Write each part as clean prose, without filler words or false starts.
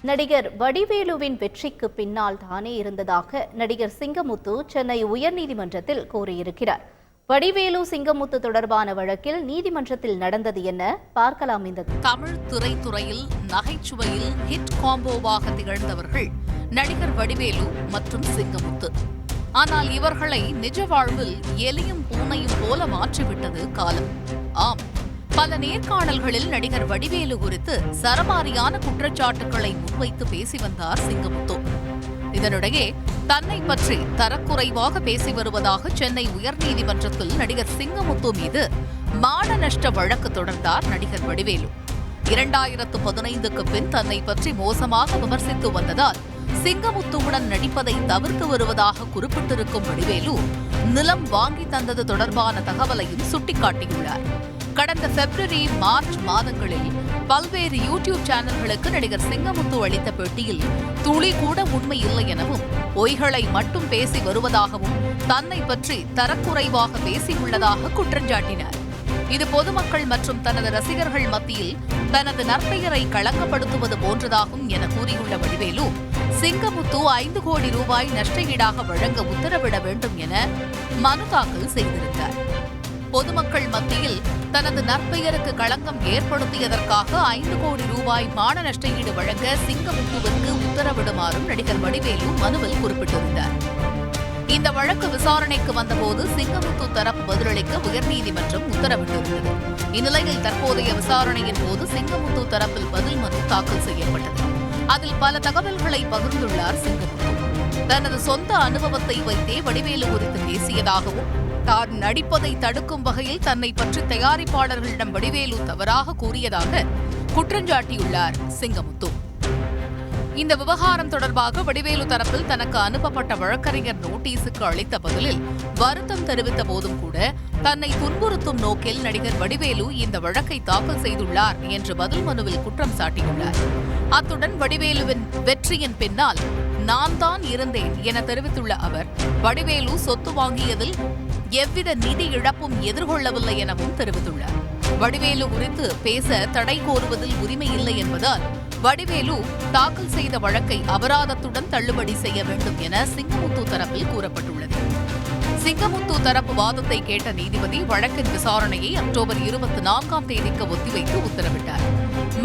நடிகர் வடிவேலுவின் வெற்றிக்கு பின்னால் தானே இருந்ததாக நடிகர் சிங்கமுத்து சென்னை உயர்நீதிமன்றத்தில் கூறியிருக்கிறார். வடிவேலு சிங்கமுத்து தொடர்பான வழக்கில் நீதிமன்றத்தில் நடந்தது என்ன பார்க்கலாம். இந்த தமிழ் திரைத்துறையில் நகைச்சுவையில் ஹிட் காம்போவாக திகழ்ந்தவர்கள் நடிகர் வடிவேலு மற்றும் சிங்கமுத்து. ஆனால் இவர்களை நிஜ வாழ்வில் எலியும் பூனையும் போல மாற்றிவிட்டது காலம். ஆம், பல நேர்காணல்களில் நடிகர் வடிவேலு குறித்து சரமாரியான குற்றச்சாட்டுகளை முன்வைத்து பேசி வந்தார் சிங்கமுத்து. இதனிடையே தன்னை பற்றி தரக்குறைவாக பேசி வருவதாக சென்னை உயர்நீதிமன்றத்தில் நடிகர் சிங்கமுத்து மீது மான நஷ்ட வழக்கு தொடர்ந்தார் நடிகர் வடிவேலு. 2015க்கு பின் தன்னை பற்றி மோசமாக விமர்சித்து வந்ததால் சிங்கமுத்துவுடன் நடிப்பதை தவிர்த்து வருவதாக குறிப்பிட்டிருக்கும் வடிவேலு நிலம் வாங்கி தந்தது தொடர்பான தகவலையும் சுட்டிக்காட்டியுள்ளார். கடந்த பிப்ரவரி, மார்ச் மாதங்களில் பல்வேறு யூடியூப் சேனல்களுக்கு நடிகர் சிங்கமுத்து அளித்த பேட்டியில் துளி கூட உண்மை இல்லை எனவும் பொய்களை மட்டும் பேசி வருவதாகவும் தன்னை பற்றி தரக்குறைவாக பேசியுள்ளதாக குற்றஞ்சாட்டினார். இது பொதுமக்கள் மற்றும் தனது ரசிகர்கள் மத்தியில் தனது நற்பெயரை களங்கப்படுத்துவது போன்றதாகும் என கூறியுள்ள வடிவேலு, சிங்கமுத்து 5 கோடி ரூபாய் நஷ்டஈடாக வழங்க உத்தரவிட வேண்டும் என மனு தாக்கல் செய்திருந்தார். பொதுமக்கள் மத்தியில் தனது நற்பெயருக்கு களங்கம் ஏற்படுத்தியதற்காக 5 கோடி ரூபாய் மான நஷ்டஈடு வழங்க சிங்கமுத்துவிற்கு உத்தரவிடுமாறும் நடிகர் வடிவேலு மனுவில் குறிப்பிட்டிருந்தார். இந்த வழக்கு விசாரணைக்கு வந்தபோது சிங்கமுத்து தரப்பு பதிலளிக்க உயர்நீதிமன்றம் உத்தரவிட்டிருந்தது. இந்நிலையில் தற்போதைய விசாரணையின் போது சிங்கமுத்து தரப்பில் பதில் மனு தாக்கல் செய்யப்பட்டது. அதில் பல தகவல்களை பகிர்ந்துள்ளார் சிங்கமுத்து. தனது சொந்த அனுபவத்தை வைத்தே வடிவேலு குறித்து பேசியதாகவும், தான் நடிப்பதை தடுக்கும் வகையில் தன்னை பற்றி தயாரிப்பாளர்களிடம் வடிவேலு தவறாக கூறியதாக குற்றஞ்சாட்டியுள்ளார் சிங்கமுத்து. இந்த விவகாரம் தொடர்பாக வடிவேலு தரப்பில் தனக்கு அனுப்பப்பட்ட வழக்கறிஞர் நோட்டீஸுக்கு அளித்த பதிலில் வருத்தம் தெரிவித்த போதும் கூட தன்னை துன்புறுத்தும் நோக்கில் நடிகர் வடிவேலு இந்த வழக்கை தாக்கல் செய்துள்ளார் என்று பதில் மனுவில் குற்றம் சாட்டியுள்ளார். அத்துடன் வடிவேலுவின் வெற்றியின் பின்னால் நான் தான் இருந்தேன் என தெரிவித்துள்ள அவர், வடிவேலு சொத்து வாங்கியதில் எவ்வித நிதி இழப்பும் எதிர்கொள்ளவில்லை எனவும் தெரிவித்துள்ளார். வடிவேலு குறித்து பேச தடை கோருவதில் உரிமை இல்லை என்பதால் வடிவேலு தாக்கல் செய்த வழக்கை அபராதத்துடன் தள்ளுபடி செய்ய வேண்டும் என சிங்கமுத்து தரப்பில் கூறப்பட்டுள்ளது. சிங்கமுத்து தரப்பு வாதத்தை கேட்ட நீதிபதி வழக்கின் விசாரணையை அக்டோபர் 24ஆம் தேதிக்கு ஒத்திவைத்து உத்தரவிட்டார்.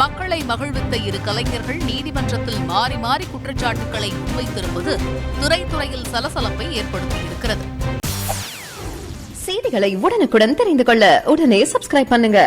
மக்களை மகிழ்வித்த இரு கலைஞர்கள் நீதிமன்றத்தில் மாறி மாறி குற்றச்சாட்டுகளை முன்வைத்திருப்பது திரைத்துறையில் சலசலப்பை ஏற்படுத்தியிருக்கிறது. செய்திகளை உடனுக்குடன் தெரிந்து கொள்ள உடனே சப்ஸ்கிரைப் பண்ணுங்க.